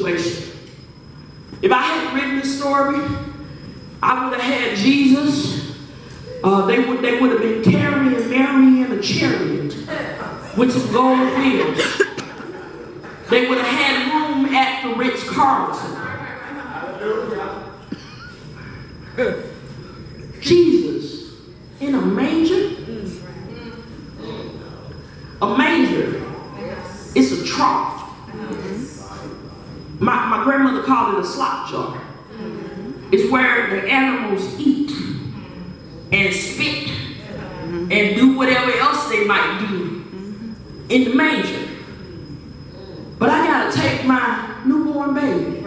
situation. If I had written this story, I would have had Jesus. They would have been carrying Mary in a chariot with some gold wheels. They would have had room at the Ritz-Carlton. Jesus in a manger. A manger is a trough. My grandmother called it a slop jar. It's where the animals eat and spit and do whatever else they might do in the manger. But I gotta take my newborn baby,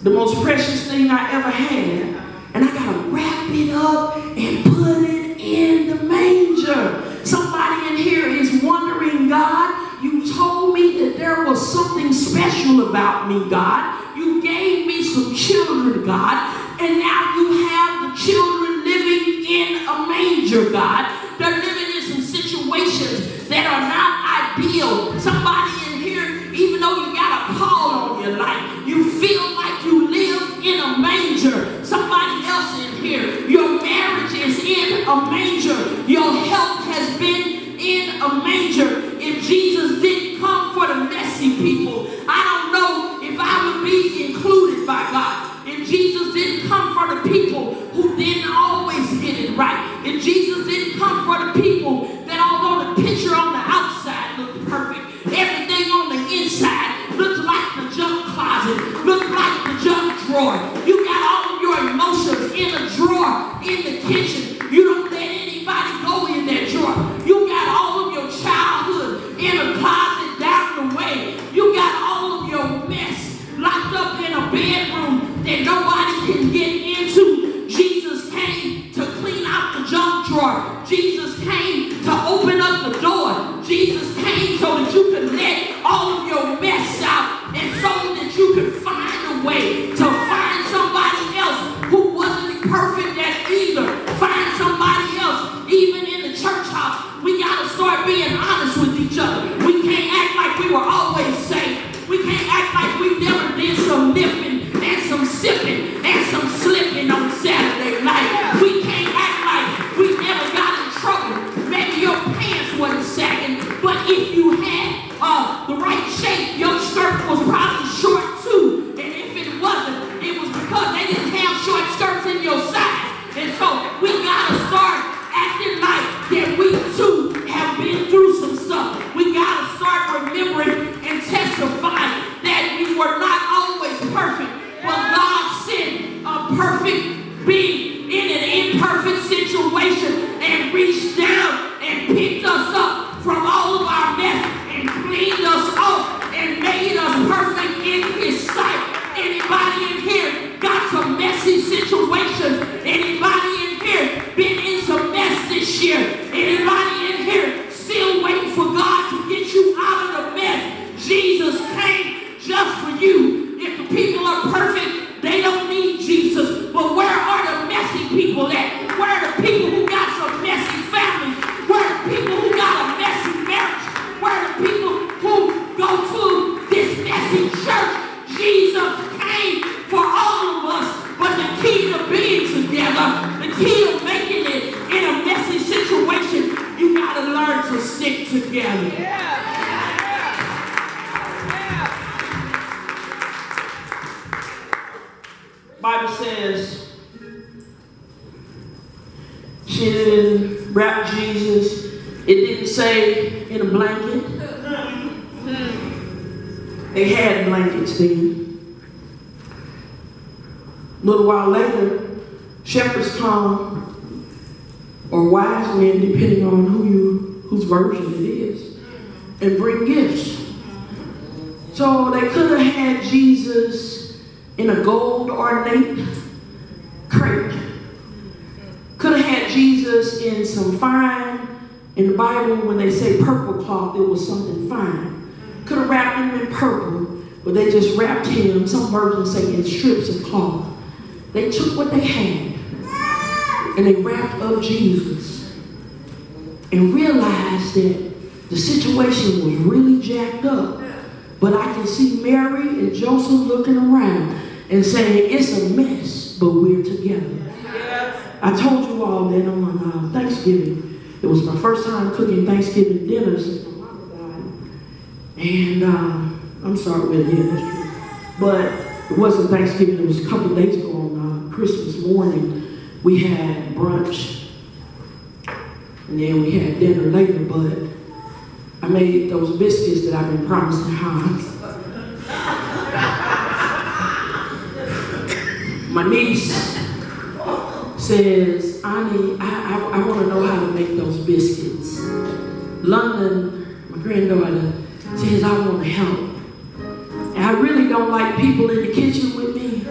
the most precious thing I ever had, and I gotta wrap it up and put it in the manger. Somebody in here is wondering, God, you told me that there was something special about me, God. You gave me some children, God, and now you have the children living in a manger, God. They're living in some situations that are not ideal. Somebody in here, even though you got a call on your life, you feel like you live in a manger. Somebody else in here, your marriage is in a manger. Your health has been in a manger. If Jesus didn't come for the messy people, I don't know if I would be included by God. If Jesus didn't come for the people who didn't always get it right. If Jesus didn't come for the people that although the picture on the outside looked perfect, everything on the inside looked like the junk closet, looked like the junk drawer. You got all of your emotions in a drawer in the kitchen. You don't let anybody go in that drawer. You got all of your childhood in a closet down the way. You got all of your mess locked up in a bedroom that nobody can get into. Jesus came to clean out the junk drawer. Jesus came to open up the door. Jesus came so that you could let all of your mess out and so that you could find a way to find somebody else who wasn't perfect at either. Find somebody else. Even in the church house, we got to start being honest with each other. We can't act like we were always safe. We can't act like we never did some nipping and some sipping and some slipping on Saturday night. We can't act like we never got in trouble. Maybe your pants wasn't sagging, but if you had the right shape, your skirt was probably short too. And if it wasn't, it was because they didn't have short skirts in your size. And so we gotta start acting like that we too have been through some stuff. We gotta start remembering and testifying that we were not always perfect, but God sent a perfect being in an imperfect situation and reached down and picked us up from all of our mess and cleaned us off and made us perfect in His sight. Anybody in here got some messy situations? Anybody in here been in some mess this year? Anybody in here still waiting for God to get you out of the mess? Jesus came just for you. If the people are perfect, they don't need Jesus. But where are the messy people at? Where are the people who got some messy families? Where are the people who got a messy marriage? Where are the people who go to this messy church? Jesus came for all of us. But the key to being together, the key to making it in a messy situation, you got to learn to stick together. Bible says she didn't wrap Jesus. It didn't say in a blanket. They had blankets then. A little while later, shepherds come, or wise men, depending on whose version it is, and bring gifts. So they could have had Jesus in a gold ornate crate. Could have had Jesus in some fine, in the Bible when they say purple cloth, it was something fine. Could have wrapped him in purple, but they just wrapped him, some versions say in strips of cloth. They took what they had and they wrapped up Jesus and realized that the situation was really jacked up. But I can see Mary and Joseph looking around and saying, it's a mess, but we're together. I told you all that on Thanksgiving. It was my first time cooking Thanksgiving dinner since my mama died. And I'm sorry, well, yeah, that's true. But it wasn't Thanksgiving, it was a couple of days ago on Christmas morning. We had brunch, and then we had dinner later, but I made those biscuits that I've been promising Hans. My niece says, Annie, I want to know how to make those biscuits. London, my granddaughter, says, I want to help. And I really don't like people in the kitchen with me,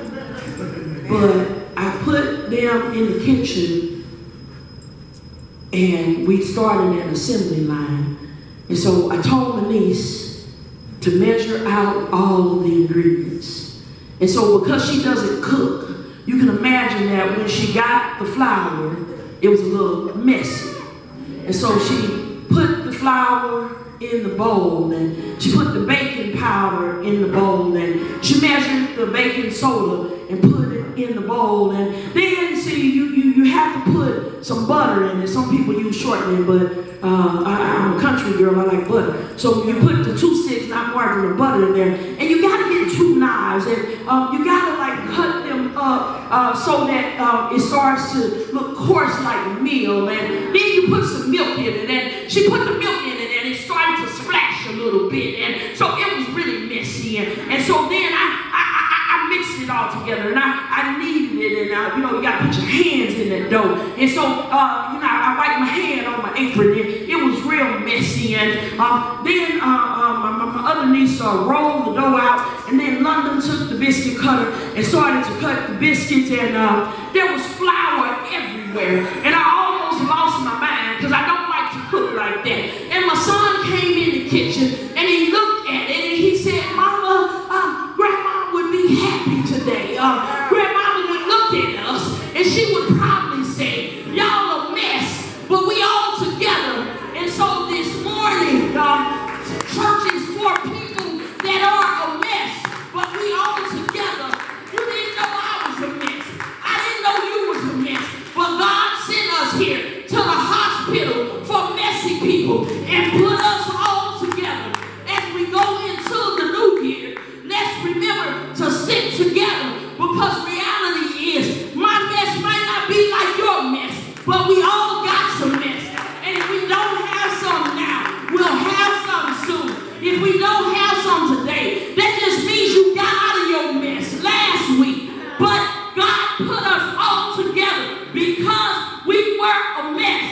but I put them in the kitchen and we started an assembly line. And so I told my niece to measure out all of the ingredients. And so because she doesn't cook, you can imagine that when she got the flour, it was a little messy. And so she put the flour in the bowl, and she put the baking powder in the bowl, and she measured the baking soda and put it in the bowl. And then, see, you have to put some butter in it. Some people use shortening, but I'm a country girl, I like butter. So you put the 2 sticks, not margarine, and butter in there, and you gotta get 2 knives, and you gotta like cut them up so that it starts to look coarse like meal. And then you put some milk in it, and she put the milk in it, and it started to splash a little bit, and so it was really messy. And so then I mixed it all together, and I kneaded it, and you gotta put your hands in that dough. And so I wiped my hand on my apron, and it was real messy. And then my other niece rolled the dough out, and then London took the biscuit cutter and started to cut the biscuits, and there was flour everywhere, and I almost lost my mind because I don't like to cook like that. And my son came in the kitchen, and he looked at it, and he said, Mama, Grandma would be happy today. Grandma would look at us, and she would probably say, y'all a mess, but we all together. And so this morning, church is for people that are a mess, but we all together. You didn't know I was a mess. I didn't know you was a mess. But God sent us here to the hospital for messy people and put us all together. As we go into the new year, let's remember to stick together, because reality is my mess might not be like your mess, but we all got some mess. And if we don't have some now, we'll have some soon. If we don't have some today, that just means you got out of your mess last week. But God put us all together because we were a mess.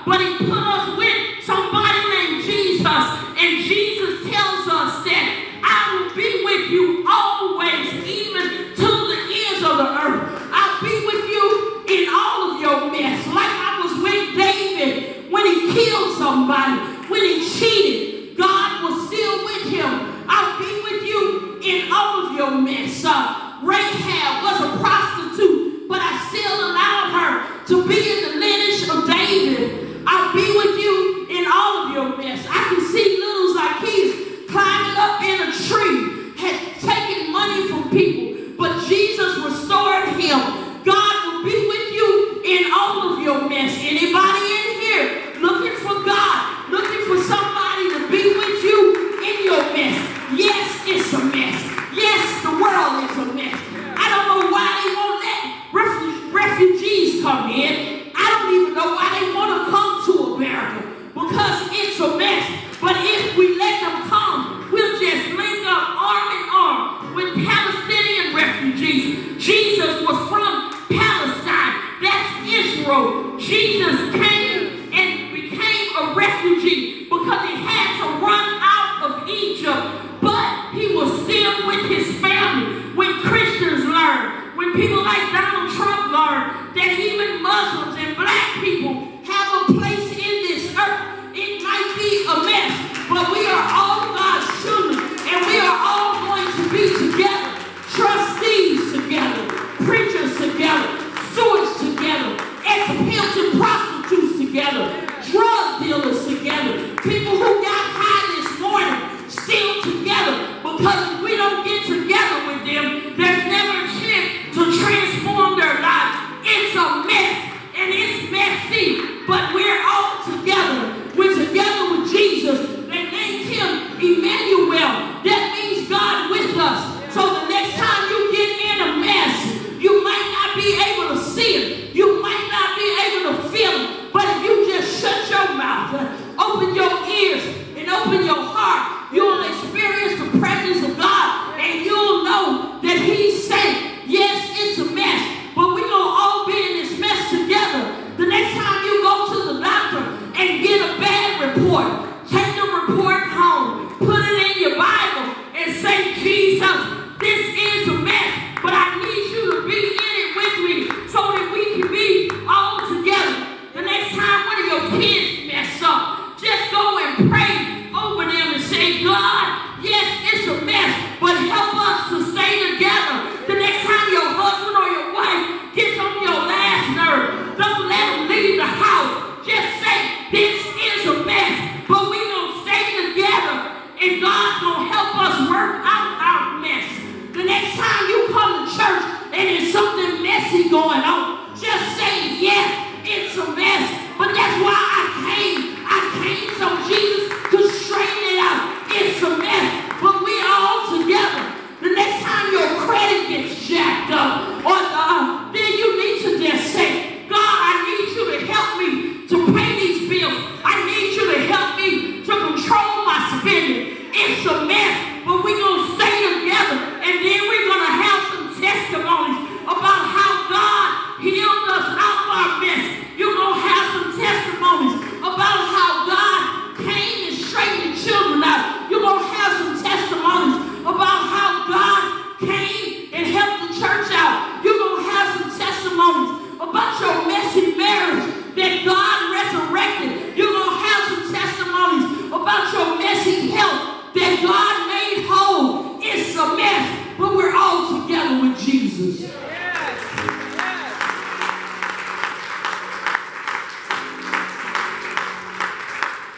But He put us with somebody named Jesus. And Jesus tells us that I will be with you always, even to the ends of the earth. I'll be with you in all of your mess. Like I was with David when he killed somebody, when he cheated, God was still with him. I'll be with you in all of your mess. Rahab was a prostitute, but I still allowed her to be in the lineage of David. I'll be with you in all of your mess. I can see little Zacchaeus climbing up in a tree, had taken money from people, but Jesus restored him. God will be with you in all of your mess. Anybody in here looking for God, looking for somebody to be with you in your mess? Yes, it's a mess. Yes, the world is a mess. I don't know why they won't let refugees come in. I don't even know why they want to come to America, because it's a mess. But if we let them come, we'll just link up arm in arm with Palestinian refugees. Jesus was from Palestine. That's Israel. Jesus came and became a refugee because he had to run out of Egypt, but he was still with his family. When Christians learn, when people like Donald Trump learn that even Muslims and black people have a place in this earth, it might be a mess, but we are all God's children, and we are all going to be together. Trustees together, preachers together, stewards together, ex-Hilton prostitutes together, drug dealers together, people who got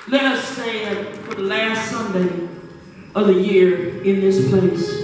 Let us stand for the last Sunday of the year in this place.